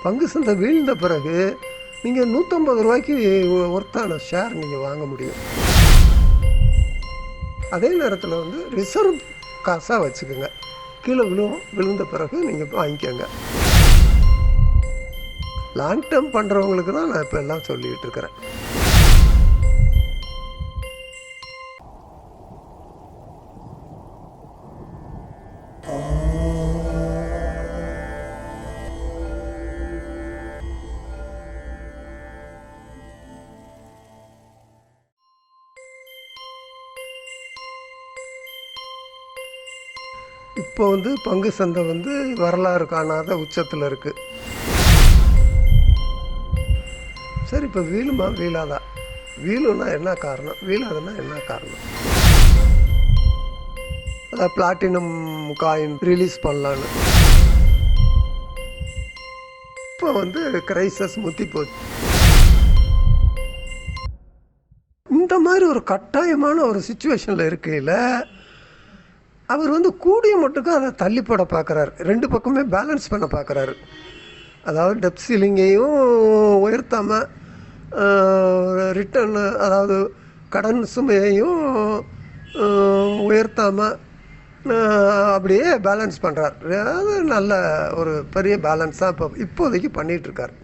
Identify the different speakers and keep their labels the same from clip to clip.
Speaker 1: பங்கு சந்தை வீழ்ந்த பிறகு நீங்கள் 150 ரூபாய்க்கு ஒர்த்தான ஷேர் நீங்கள் வாங்க முடியும். அதே நேரத்தில் வந்து ரிசர்வ் காசாக வச்சுக்கோங்க. கீழே விழுந்த பிறகு நீங்கள் வாங்கிக்கோங்க. லாங் டேர்ம் பண்ணுறவங்களுக்கு தான் நான் இப்போ எல்லாம் சொல்லிகிட்டு இருக்கிறேன். இப்போ வந்து பங்கு சந்தை வந்து வரலாறு காணாத உச்சத்தில் இருக்குது. சரி, இப்போ வீழுமா வீழாதா? வீழுன்னா என்ன காரணம், வீழாதுன்னா என்ன காரணம்? அதான் பிளாட்டினம் காயின் ரிலீஸ் பண்ணலான்னு இப்போ வந்து கிரைசஸ் முத்தி போச்சு. இந்த மாதிரி ஒரு கட்டாயமான ஒரு சுச்சுவேஷனில் இருக்கையில் அவர் வந்து கூடிய மட்டுக்கும் அதை தள்ளி போட பார்க்குறாரு. 2 பக்கமே பேலன்ஸ் பண்ண பார்க்குறாரு. அதாவது டெப்ட் சீலிங்கையும் உயர்த்தாமல் ரிட்டர்ன், அதாவது கடன் சுமையையும் உயர்த்தாமல் அப்படியே பேலன்ஸ் பண்ணுறார். அது நல்ல ஒரு பெரிய பேலன்ஸாக இப்போதைக்கு பண்ணிகிட்ருக்கார்.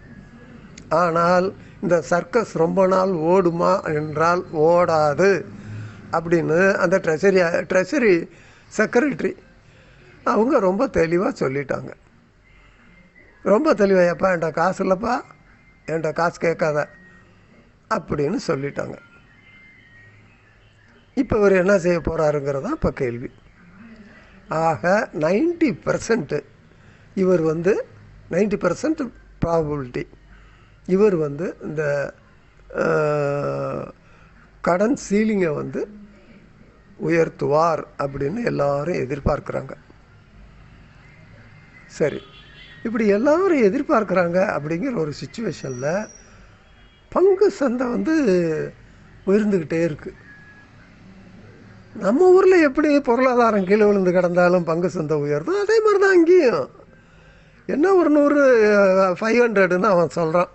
Speaker 1: ஆனால் இந்த சர்க்கஸ் ரொம்ப நாள் ஓடுமா என்றால் ஓடாது அப்படின்னு அந்த ட்ரெஷரி செக்ரட்டரி அவங்க ரொம்ப தெளிவாக சொல்லிட்டாங்க. ரொம்ப தெளிவாக, எப்பா என்கிட்ட காசு இல்லைப்பா, என்கிட்ட காசு கேட்காத அப்படின்னு சொல்லிட்டாங்க. இப்போ இவர் என்ன செய்ய போகிறாருங்கிறதான் இப்போ கேள்வி. ஆக 90% இவர் வந்து 90% ப்ராபபிலிட்டி இவர் வந்து இந்த கடன் சீலிங்கை வந்து உயர்த்துவார் அப்படின்னு எல்லாரும் எதிர்பார்க்குறாங்க. சரி, இப்படி எல்லாரும் எதிர்பார்க்குறாங்க அப்படிங்கிற ஒரு சுச்சுவேஷனில் பங்கு சந்தை வந்து உயர்ந்துக்கிட்டே இருக்குது. நம்ம ஊரில் எப்படி பொருளாதாரம் கீழே விழுந்து கிடந்தாலும் பங்கு சந்தை உயர்ந்தோம், அதே மாதிரி தான் அங்கேயும். என்ன ஒரு 500ன்னு அவன் சொல்கிறான்,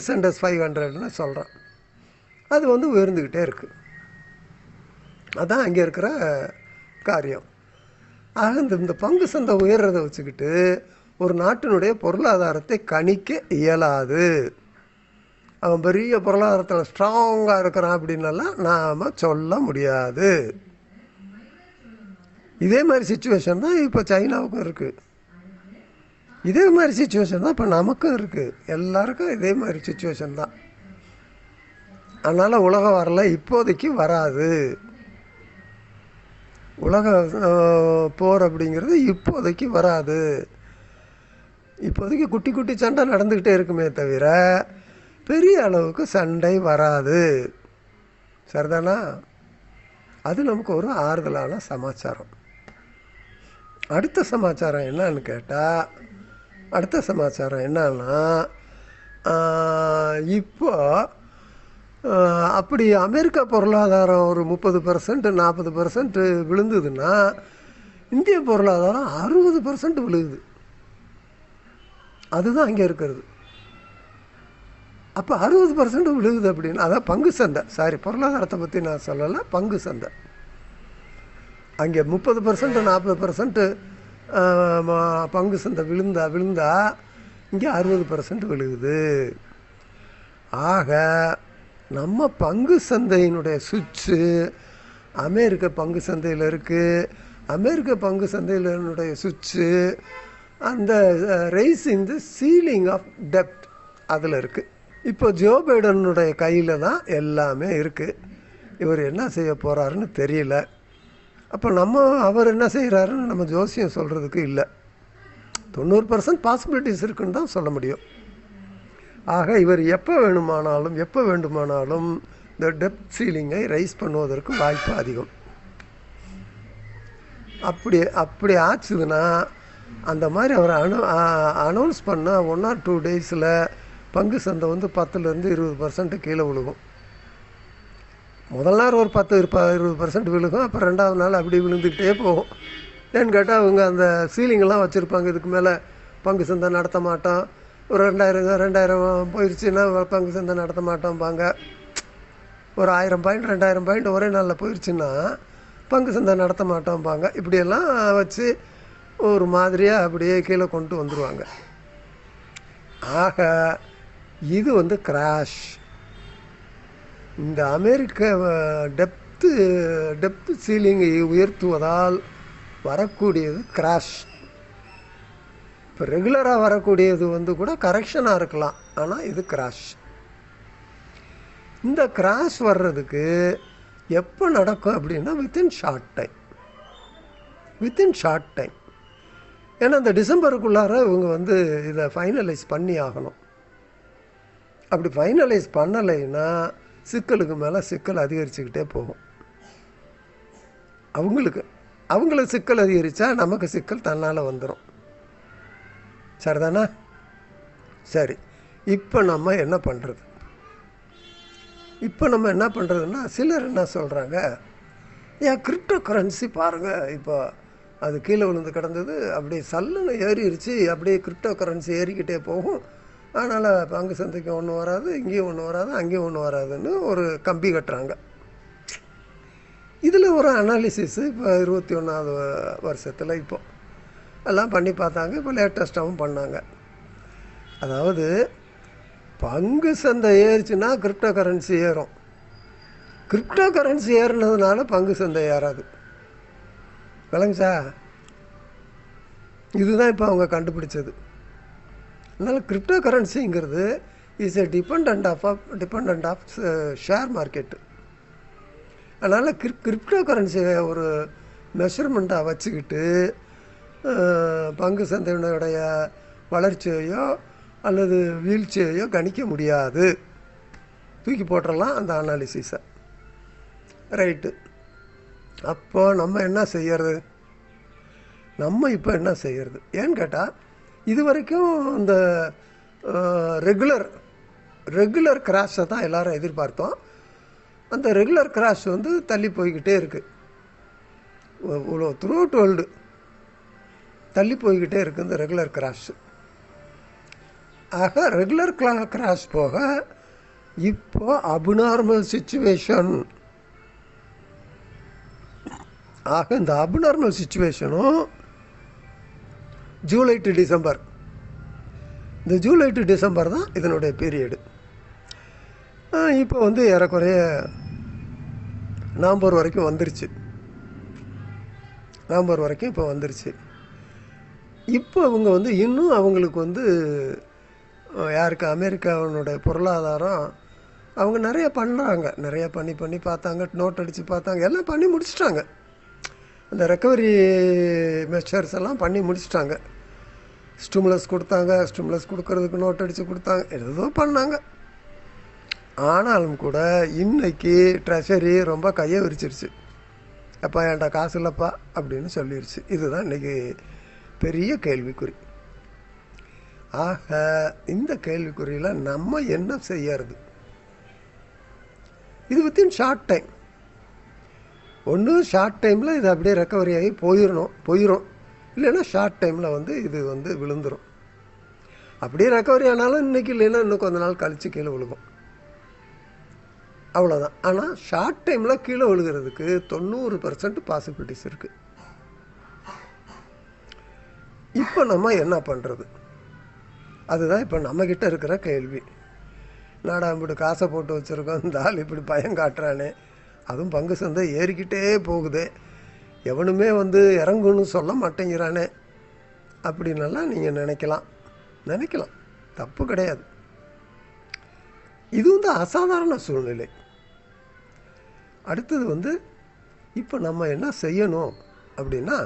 Speaker 1: S&S 500ன்னு சொல்கிறான். அது வந்து உயர்ந்துக்கிட்டே இருக்குது. அதுதான் அங்கே இருக்கிற காரியம். ஆக இந்த பங்கு சந்தை உயர்றதை வச்சுக்கிட்டு ஒரு நாட்டினுடைய பொருளாதாரத்தை கணிக்க இயலாது. அவன் பெரிய பொருளாதாரத்தில் ஸ்ட்ராங்காக இருக்கிறான் அப்படின்னலாம் நாம் சொல்ல முடியாது. இதே மாதிரி சுச்சுவேஷன் தான் இப்போ சைனாவுக்கும் இருக்குது. இதே மாதிரி சுச்சுவேஷன் தான் இப்போ நமக்கும் இருக்குது. எல்லாருக்கும் இதே மாதிரி சுச்சுவேஷன் தான். அதனால் உலக வரல இப்போதைக்கு வராது. உலக போர் அப்படிங்கிறது இப்போதைக்கு வராது. இப்போதைக்கு குட்டி குட்டி சண்டை நடந்துக்கிட்டே இருக்குமே தவிர பெரிய அளவுக்கு சண்டை வராது. சரிதானா? அது நமக்கு ஒரு ஆறுதலான சமாச்சாரம். அடுத்த சமாச்சாரம் என்னன்னு கேட்டால், அடுத்த சமாச்சாரம் என்னன்னா, இப்போ அப்படி அமெரிக்கா பொருளாதாரம் ஒரு 30% 40% விழுந்ததுன்னா இந்திய பொருளாதாரம் 60% விழுகுது. அதுதான் அங்கே இருக்கிறது. அப்போ 60% விழுகுது அப்படின்னு, அதான் பங்கு சந்தை. சாரி, பொருளாதாரத்தை பற்றி நான் சொல்லலை, பங்கு சந்தை. அங்கே 30% 40% பங்கு சந்தை விழுந்தா இங்கே 60% விழுகுது. ஆக நம்ம பங்கு சந்தையினுடைய சுவிட்சு அமெரிக்க பங்கு சந்தையில் இருக்குது. அமெரிக்க பங்கு சந்தையினுடைய சுவிட்சு அந்த ரைசிங் தி சீலிங் ஆஃப் டெப்ட் அதில் இருக்குது. இப்போ ஜோ பைடனுடைய கையில் தான் எல்லாமே இருக்குது. இவர் என்ன செய்ய போகிறாருன்னு தெரியல. அப்போ அவர் என்ன செய்கிறாருன்னு நம்ம ஜோசியம் சொல்கிறதுக்கு இல்லை. 90% பாசிபிலிட்டிஸ் இருக்குன்னு தான் சொல்ல முடியும். ஆக இவர் எப்போ வேண்டுமானாலும் இந்த டெப்ட் சீலிங்கை ரைஸ் பண்ணுவதற்கு வாய்ப்பு அதிகம். அப்படி ஆச்சுதுன்னா அந்த மாதிரி அவர் அனௌன்ஸ் பண்ண 1 or 2 டேஸில் பங்கு சந்தை வந்து 10% 20% கீழே விழுகும். முதல் நாள் ஒரு 10-20% விழுகும். அப்புறம் 2வது நாள் அப்படி விழுந்துக்கிட்டே போகும். ஏன்னு கேட்டால் அவங்க அந்த சீலிங்கெல்லாம் வச்சுருப்பாங்க. இதுக்கு மேலே பங்கு சந்தை நடத்த மாட்டோம், ஒரு 2000 போயிடுச்சுன்னா பங்கு சந்தை நடத்த மாட்டோம்பாங்க. ஒரு 1000 பாயிண்ட் 2000 பாயிண்ட் ஒரே நாளில் போயிடுச்சுன்னா பங்கு சந்தை நடத்த மாட்டோம்பாங்க. இப்படியெல்லாம் வச்சு ஒரு மாதிரியாக அப்படியே கீழே கொண்டு வந்துடுவாங்க. ஆக இது வந்து கிராஷ். இந்த அமெரிக்க டெப்த் சீலிங்கை உயர்த்துவதால் வரக்கூடியது கிராஷ். இப்போ ரெகுலராக வரக்கூடியது வந்து கூட கரெக்ஷனாக இருக்கலாம், ஆனால் இது கிராஷ். இந்த கிராஷ் வர்றதுக்கு எப்போ நடக்கும் அப்படின்னா வித்தின் ஷார்ட் டைம். ஏன்னா இந்த டிசம்பருக்குள்ளார இவங்க வந்து இதை ஃபைனலைஸ் பண்ணி ஆகணும். அப்படி ஃபைனலைஸ் பண்ணலைன்னா சிக்கலுக்கு மேலே சிக்கல் அதிகரிச்சுக்கிட்டே போகும். அவங்களுக்கு சிக்கல் அதிகரித்தா நமக்கு சிக்கல் தன்னால் வந்துடும். சரிதானா? சரி, இப்போ நம்ம என்ன பண்ணுறதுன்னா, சிலர் என்ன சொல்கிறாங்க, ஏன் கிரிப்டோ கரன்சி பாருங்கள், இப்போ அது கீழே விழுந்து கிடந்தது, அப்படியே சல்லுன்னு ஏறிடுச்சு, அப்படியே கிரிப்டோ கரன்சி ஏறிக்கிட்டே போகும், அதனால் பங்கு சந்தைக்கு ஒன்றும் வராது, இங்கேயும் ஒன்றும் வராது, அங்கேயும் ஒன்றும் வராதுன்னு ஒரு கம்பி கட்டுறாங்க. இதில் ஒரு அனாலிசிஸு இப்போ 21வது வருஷத்தில் இப்போ எல்லாம் பண்ணி பார்த்தாங்க. இப்போ லேட்டஸ்ட்டாகவும் பண்ணாங்க. அதாவது பங்கு சந்தை ஏறிச்சுன்னா கிரிப்டோ கரன்சி ஏறும், கிரிப்டோ கரன்சி ஏறினதுனால பங்கு சந்தை ஏறாது. விளங்குச்சா? இதுதான் இப்போ அவங்க கண்டுபிடிச்சது. அதனால் கிரிப்டோ கரன்சிங்கிறது is a depend of share market. அதனால் கிரிப்டோ கரன்சியை ஒரு மெஷர்மெண்ட்டாக வச்சுக்கிட்டு பங்கு சந்தையினுடைய வளர்ச்சியையோ அல்லது வீழ்ச்சியையோ கணிக்க முடியாது. தூக்கி போட்டுடலாம் அந்த அனாலிசிஸை. ரைட்டு. அப்போது நம்ம என்ன செய்யறது? இப்போ என்ன செய்யறது ஏன்னு கேட்டால், இது வரைக்கும் இந்த ரெகுலர் கிராஷை தான் எல்லோரும் எதிர்பார்த்தோம். அந்த ரெகுலர் கிராஷ் வந்து தள்ளி போய்கிட்டே இருக்குது. த்ரூ அவுட் வேர்ல்டு தள்ளி போய்கிட்டே இருக்குது இந்த ரெகுலர் கிராஷ். ஆக ரெகுலர் கிராஷ் போக இப்போ அப்நார்மல் சிச்சுவேஷன். ஆக இந்த அப்நார்மல் சிச்சுவேஷனும் ஜூலை டு டிசம்பர், இந்த ஜூலை டு டிசம்பர் தான் இதனுடைய பீரியடு. இப்போ வந்து ஏறக்குறைய நவம்பர் வரைக்கும் வந்துருச்சு. இப்போ வந்துருச்சு. இப்போ அவங்க வந்து இன்னும் அவங்களுக்கு வந்து யாருக்கு அமெரிக்காவினுடைய பொருளாதாரம் அவங்க நிறைய பண்ணுறாங்க, நிறைய பண்ணி பார்த்தாங்க, நோட் அடித்து பார்த்தாங்க, எல்லாம் பண்ணி முடிச்சிட்டாங்க. அந்த ரெக்கவரி மெஷர்ஸ் எல்லாம் பண்ணி முடிச்சிட்டாங்க. ஸ்டிமுலஸ் கொடுத்தாங்க, ஸ்டிமுலஸ் கொடுக்கறதுக்கு நோட் அடித்து கொடுத்தாங்க, ஏதோ பண்ணாங்க. ஆனாலும் கூட இன்றைக்கி ட்ரெஷரி ரொம்ப கையை விரிச்சிருச்சு. அப்பா என்கிட்ட காசு இல்லைப்பா அப்படின்னு சொல்லிடுச்சு. இதுதான் இன்றைக்கி பெரிய கேள்விக்குறி. ஆக இந்த கேள்விக்குறியில் நம்ம என்ன செய்யறது? இது வித்தின் ஷார்ட் டைம். ஒன்று ஷார்ட் டைமில் இது அப்படியே ரெக்கவரி ஆகி போயிடும், இல்லைன்னா ஷார்ட் டைமில் வந்து இது வந்து விழுந்துடும். அப்படியே ரெக்கவரி ஆனாலும் இன்றைக்கி இல்லைன்னா இன்னும் கொஞ்ச நாள் கழித்து கீழே விழுகும், அவ்வளோதான். ஆனால் ஷார்ட் டைமில் கீழே விழுகிறதுக்கு 90% பாசிபிலிட்டிஸ் இருக்குது. இப்போ நம்ம என்ன பண்ணுறது? அதுதான் இப்போ நம்மக்கிட்ட இருக்கிற கேள்வி. நாடா இப்படி காசை போட்டு வச்சுருக்கோம், இந்த ஆள் இப்படி பயம் காட்டுறானே, அதுவும் பங்கு சந்தை ஏறிக்கிட்டே போகுதே, எவனுமே வந்து இறங்குன்னு சொல்ல மாட்டேங்கிறானே அப்படின்னெல்லாம் நீங்கள் நினைக்கலாம். தப்பு கிடையாது. இது வந்து அசாதாரண சூழ்நிலை. அடுத்தது வந்து இப்போ நம்ம என்ன செய்யணும் அப்படின்னா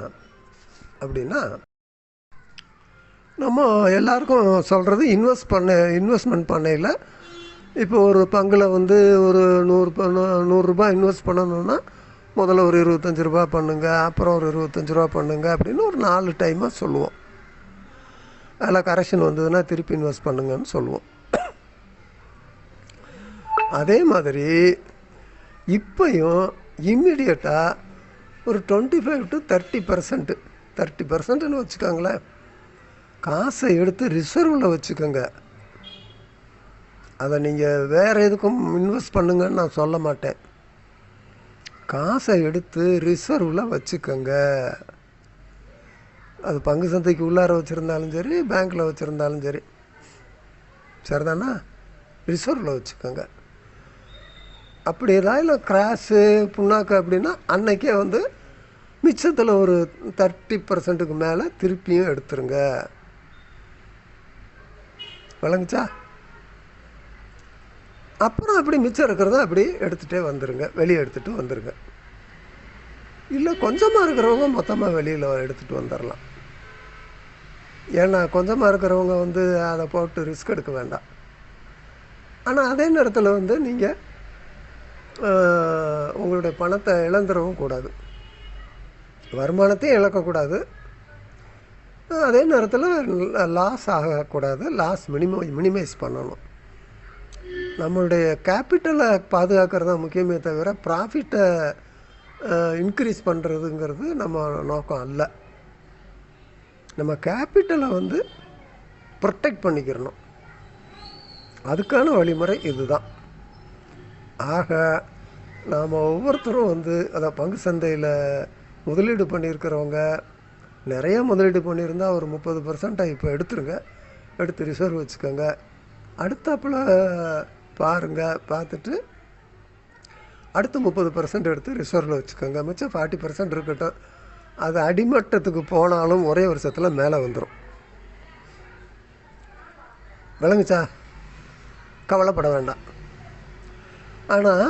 Speaker 1: நம்ம எல்லாருக்கும் சொல்கிறது, இன்வெஸ்ட்மெண்ட் பண்ணையில் இப்போ ஒரு பங்கில் வந்து ஒரு 100 ரூபாய் இன்வெஸ்ட் பண்ணணுன்னா முதல்ல ஒரு 25 ரூபா பண்ணுங்க, அப்புறம் ஒரு 25 ரூபா பண்ணுங்க அப்படின்னு ஒரு 4 டைமாக சொல்லுவோம். அதில் கரெக்ஷன் வந்ததுன்னா திருப்பி இன்வெஸ்ட் பண்ணுங்கன்னு சொல்லுவோம். அதே மாதிரி இப்போயும் இம்மிடியட்டாக ஒரு 25 to 30%, 30%ன்னு வச்சுக்கோங்களேன், காசை எடுத்து ரிசர்வில் வச்சுக்கோங்க. அதை நீங்கள் வேறு எதுக்கும் இன்வெஸ்ட் பண்ணுங்கன்னு நான் சொல்ல மாட்டேன். காசை எடுத்து ரிசர்வில் வச்சுக்கோங்க. அது பங்கு சந்தைக்கு உள்ளார வச்சுருந்தாலும் சரி, பேங்க்கில் வச்சுருந்தாலும் சரி, சரிதானா? ரிசர்வில் வச்சுக்கோங்க. அப்படி ஏதாவது கிராஷு புண்ணாக்கு அப்படின்னா அன்னைக்கே மிச்சத்தில் ஒரு 30% மேலே திருப்பியும் எடுத்துருங்க. விளங்குச்சா? அப்புறம் அப்படி மிச்சம் இருக்கிறத அப்படி எடுத்துகிட்டே வந்துடுங்க, வெளியே எடுத்துகிட்டு வந்துடுங்க. இல்லை கொஞ்சமாக இருக்கிறவங்க மொத்தமாக வெளியில் எடுத்துகிட்டு வந்துடலாம். ஏன்னா கொஞ்சமாக இருக்கிறவங்க அதை போட்டு ரிஸ்க் எடுக்க வேண்டாம். ஆனால் அதே நேரத்தில் நீங்கள் உங்களுடைய பணத்தை இழந்துடவும் கூடாது, வருமானத்தையும் இழக்கக்கூடாது, அதே நேரத்தில் லாஸ் ஆகக்கூடாது. லாஸ் மினிமைஸ் பண்ணணும். நம்மளுடைய கேபிட்டலை பாதுகாக்கிறது தான் முக்கியமே தவிர ப்ராஃபிட்டை இன்க்ரீஸ் பண்ணுறதுங்கிறது நம்ம நோக்கம் அல்ல. நம்ம கேபிட்டலை ப்ரொடெக்ட் பண்ணிக்கிறணும். அதுக்கான வழிமுறை இதுதான். ஆக நாம் ஒவ்வொருத்தரும் அதை பங்கு சந்தையில் முதலீடு பண்ணியிருக்கிறவங்க நிறைய முதலீடு பண்ணியிருந்தால் ஒரு 30% இப்போ எடுத்துருங்க, எடுத்து ரிசர்வ் வச்சுக்கோங்க. அடுத்தாப்பில் பாருங்கள், பார்த்துட்டு அடுத்து 30% எடுத்து ரிசர்வில் வச்சுக்கோங்க. மிச்சம் 40% இருக்கட்டும். அது அடிமட்டத்துக்கு போனாலும் ஒரே வருஷத்தில் மேலே வந்துடும். விளங்குச்சா? கவலைப்பட வேண்டாம். ஆனால்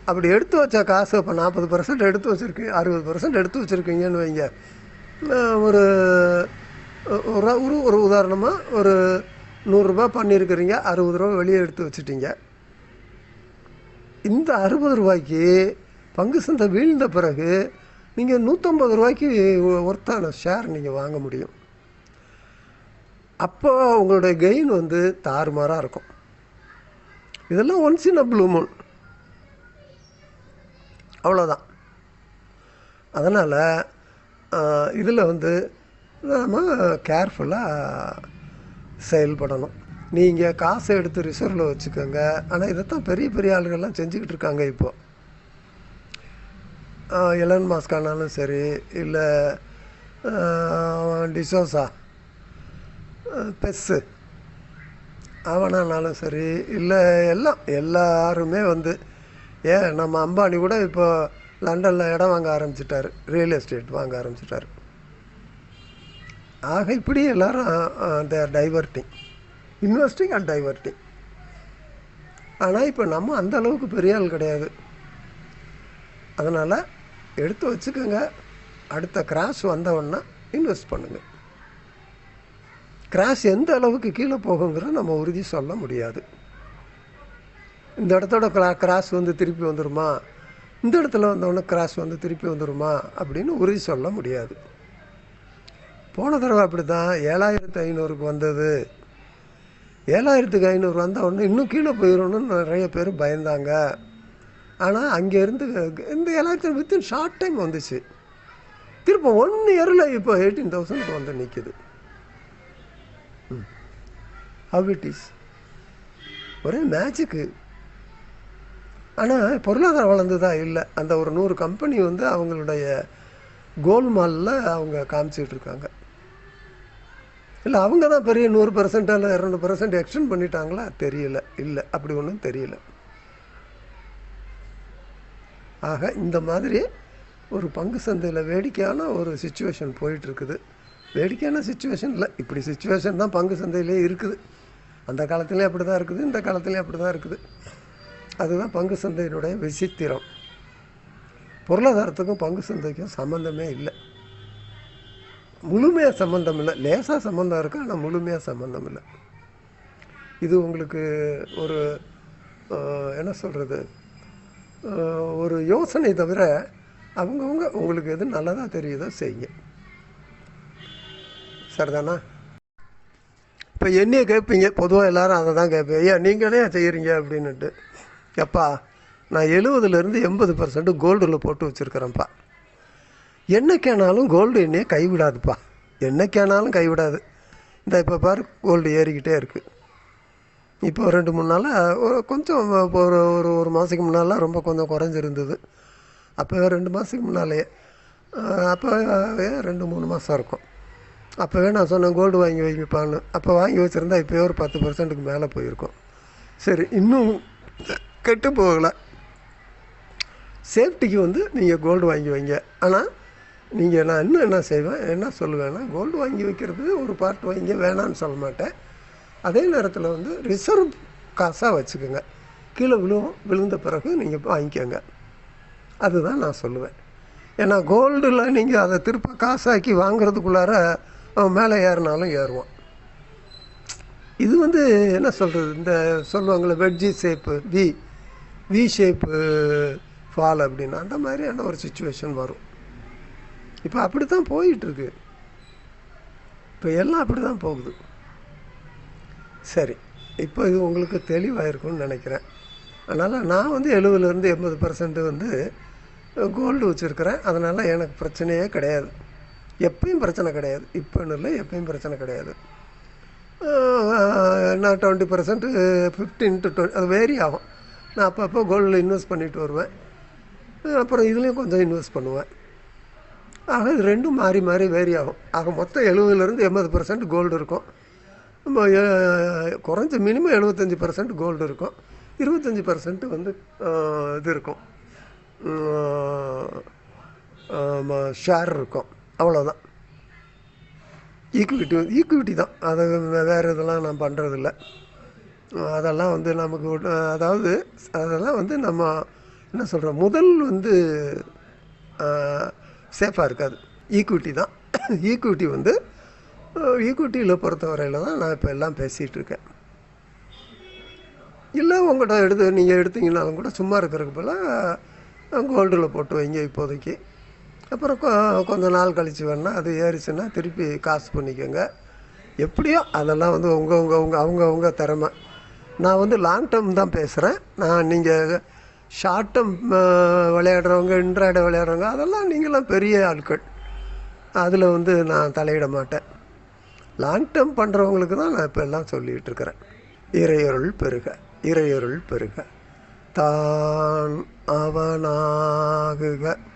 Speaker 1: அப்படி எடுத்து வச்ச காசு இப்போ 40% எடுத்து வச்சுருக்கீங்க, 60% எடுத்து வச்சுருக்கீங்கன்னு வைங்க. ஒரு ஒரு உதாரணமாக ஒரு 100 ரூபா பண்ணியிருக்கிறீங்க, 60 ரூபா வெளியே எடுத்து வச்சுட்டீங்க. இந்த 60 ரூபாய்க்கு பங்கு சந்தை வீழ்ந்த பிறகு நீங்கள் 150 ரூபாய்க்கு ஒர்த்தான ஷேர் நீங்கள் வாங்க முடியும். அப்போ உங்களுடைய கெயின் தாறுமாறாக இருக்கும். இதெல்லாம் once in a blue Moon, அவ்வளோதான். அதனால் இதில் நாம் கேர்ஃபுல்லாக செயல்படணும். நீங்கள் காசை எடுத்து ரிசர்வில் வச்சுக்கோங்க. ஆனால் இதைத்தான் பெரிய பெரிய ஆளுகள்லாம் செஞ்சுக்கிட்டு இருக்காங்க. இப்போது எலன் மாஸ்க் ஆனாலும் சரி, இல்லை டிசோசா பெஸ்ஸு அவனானாலும் சரி, இல்லை எல்லாருமே ஏன் நம்ம அம்பானி கூட இப்போ லண்டனில் இடம் வாங்க ஆரம்பிச்சிட்டாரு, ரியல் எஸ்டேட் வாங்க ஆரம்பிச்சிட்டாரு. ஆக இப்படி எல்லோரும் தேர் டைவர்ட்டிங், இன்வெஸ்டிங் அண்ட் டைவர்ட்டிங். ஆனால் இப்போ நம்ம அந்த அளவுக்கு பெரிய ஆள் கிடையாது. அதனால் எடுத்து வச்சுக்கோங்க. அடுத்த கிராஷ் வந்தவொன்னா இன்வெஸ்ட் பண்ணுங்கள். கிராஷ் எந்த அளவுக்கு கீழே போகுங்கிறத நம்ம உறுதி சொல்ல முடியாது. இந்த இடத்தோட கிராஷ் திருப்பி வந்துடுமா, இந்த இடத்துல வந்தவொடனே கிராஷ் திருப்பி வந்துடுமா அப்படின்னு உறுதி சொல்ல முடியாது. போன தடவை அப்படி தான் 7500க்கு வந்தது. 7500 வந்தவொடனே இன்னும் கீழே போயிடணும்னு நிறைய பேர் பயந்தாங்க. ஆனால் அங்கேருந்து இந்த 7000 வித்தின் ஷார்ட் டைம் வந்துச்சு. திரும்ப 1 இயரில் இப்போ 18,000க்கு நிற்கிது. ஹவ் இட் இஸ், ஒரே மேஜிக்கு. ஆனால் பொருளாதாரம் வளர்ந்துதா? இல்லை. அந்த ஒரு 100 கம்பெனி அவங்களுடைய கோல்மாலில் அவங்க காமிச்சிட்ருக்காங்க. இல்லை அவங்க தான் பெரிய 100% இல்லை 200% எக்ஸ்டெண்ட் பண்ணிட்டாங்களா தெரியல. இல்லை, அப்படி ஒன்றும் தெரியல. ஆக இந்த மாதிரி ஒரு பங்கு சந்தையில் வேடிக்கையான ஒரு சிச்சுவேஷன் போயிட்டுருக்குது. வேடிக்கையான சிச்சுவேஷன் இல்லை, இப்படி சிச்சுவேஷன் தான் பங்கு சந்தையிலே இருக்குது. அந்த காலத்துலேயும் அப்படி தான் இருக்குது, இந்த காலத்துலேயும் அப்படி தான் இருக்குது. அதுதான் பங்கு சந்தையினுடைய விசித்திரம். பொருளாதாரத்துக்கும் பங்கு சந்தைக்கும் சம்மந்தமே இல்லை, முழுமையாக சம்மந்தம் இல்லை. லேசாக சம்மந்தம் இருக்குது, ஆனால் முழுமையாக சம்மந்தம் இல்லை. இது உங்களுக்கு ஒரு என்ன சொல்கிறது, ஒரு யோசனை தவிர அவங்கவுங்க உங்களுக்கு எது நல்லதாக தெரியுதோ செய்யுங்க. சரிதானா? இப்போ என்னையே கேட்பீங்க, பொதுவாக எல்லோரும் அதை தான் கேட்பீங்க, ஐயா நீங்களே செய்கிறீங்க அப்படின்னுட்டு. எப்பா நான் 70% 80% கோல்டில் போட்டு வச்சுருக்கிறேன்ப்பா. என்னைக்கானாலும் கோல்டு என்னையே கைவிடாதுப்பா, என்னைக்கானாலும் கைவிடாது. இந்த இப்போ பாரு கோல்டு ஏறிக்கிட்டே இருக்குது. இப்போ 2-3 நாளாக கொஞ்சம் இப்போ ஒரு மாதத்துக்கு முன்னாலாம் ரொம்ப கொஞ்சம் குறைஞ்சிருந்தது. அப்போவே 2 மாதத்துக்கு முன்னாலேயே அப்போவே 2-3 மாதம் இருக்கும். அப்போவே நான் சொன்னேன் கோல்டு வாங்கி வைப்பான்னு. அப்போ வாங்கி வச்சுருந்தா இப்போயே ஒரு 10%க்கு மேலே போயிருக்கும். சரி, இன்னும் கெட்டு போகலை. சேஃப்டிக்கு வந்து நீங்கள் கோல்டு வாங்கி வைங்க. ஆனால் நான் இன்னும் என்ன செய்வேன், என்ன சொல்லுவேன்னா, கோல்டு வாங்கி வைக்கிறது ஒரு பார்ட் வாங்கி வேணான்னு சொல்ல மாட்டேன். அதே நேரத்தில் வந்து ரிசர்வ் காசாக வச்சுக்கோங்க. கீழே விழுந்த பிறகு நீங்கள் வாங்கிக்கோங்க. அதுதான் நான் சொல்லுவேன். ஏன்னா கோல்டில் நீங்கள் அதை திருப்ப காசாக்கி வாங்கிறதுக்குள்ளார அவன் மேலே ஏறினாலும் ஏறுவான். இது வந்து என்ன சொல்கிறது, இந்த சொல்லுவாங்களே வெட்ஜி ஷேப்பு, வி ஷேப்பு ஃபால் அப்படின்னா அந்த மாதிரியான ஒரு சுச்சுவேஷன் வரும். இப்போ அப்படி தான் போயிட்டுருக்கு. இப்போ எல்லாம் அப்படி தான் போகுது. சரி, இப்போ இது உங்களுக்கு தெளிவாக இருக்கும்னு நினைக்கிறேன். அதனால் நான் வந்து 70% 80% வந்து கோல்டு வச்சுருக்கிறேன். அதனால் எனக்கு பிரச்சனையே கிடையாது. எப்பயும் பிரச்சனை கிடையாது. இப்போன்னு இல்லை, எப்பயும் பிரச்சனை கிடையாது. நான் 20%, 15 to 20 அது வேரி ஆகும். நான் அப்பப்போ கோல்டில் இன்வெஸ்ட் பண்ணிட்டு வருவேன். அப்புறம் இதுலேயும் கொஞ்சம் இன்வெஸ்ட் பண்ணுவேன். ஆக இது ரெண்டும் மாறி மாறி வேரி ஆகும். ஆக மொத்தம் 70% 80% கோல்டு இருக்கும். நம்ம குறைஞ்ச மினிமம் 75% கோல்டு இருக்கும். 25% வந்து இது இருக்கும், ஷேர் இருக்கும். அவ்வளோதான். ஈக்குவிட்டி தான். அது வேறு இதெல்லாம் நான் பண்ணுறதில்ல. அதெல்லாம் வந்து நமக்கு அதாவது அதெல்லாம் வந்து நம்ம என்ன சொல்கிறோம், முதல் வந்து சேஃபாக இருக்காது. ஈக்குவிட்டி தான். ஈக்குவிட்டியில் பொறுத்தவரையில் தான் நான் இப்போ எல்லாம் பேசிகிட்டு இருக்கேன். இல்லை உங்கள்கிட்ட நீங்கள் எடுத்தீங்கன்னாலும் கூட சும்மா இருக்கிறதுக்கு போல் கோல்டில் போட்டு வைங்க இப்போதைக்கு. அப்புறம் கொஞ்சம் நாள் கழித்து வேணால் அது ஏறிச்சுன்னா திருப்பி காசு பண்ணிக்கோங்க. எப்படியோ அதெல்லாம் வந்து அவங்க திறமை. நான் வந்து லாங் டேர்ம் தான் பேசுகிறேன். நீங்கள் ஷார்ட் டேர்ம் விளையாடுறவங்க, இன்ட்ராடே விளையாடுறவங்க, அதெல்லாம் நீங்களாம் பெரிய ஆட்கள். அதில் வந்து நான் தலையிட மாட்டேன். லாங் டேர்ம் பண்ணுறவங்களுக்கு தான் நான் இப்போ எல்லாம் சொல்லிகிட்டு இருக்கிறேன். இறையருள் பெருக தான் அவனாகுக.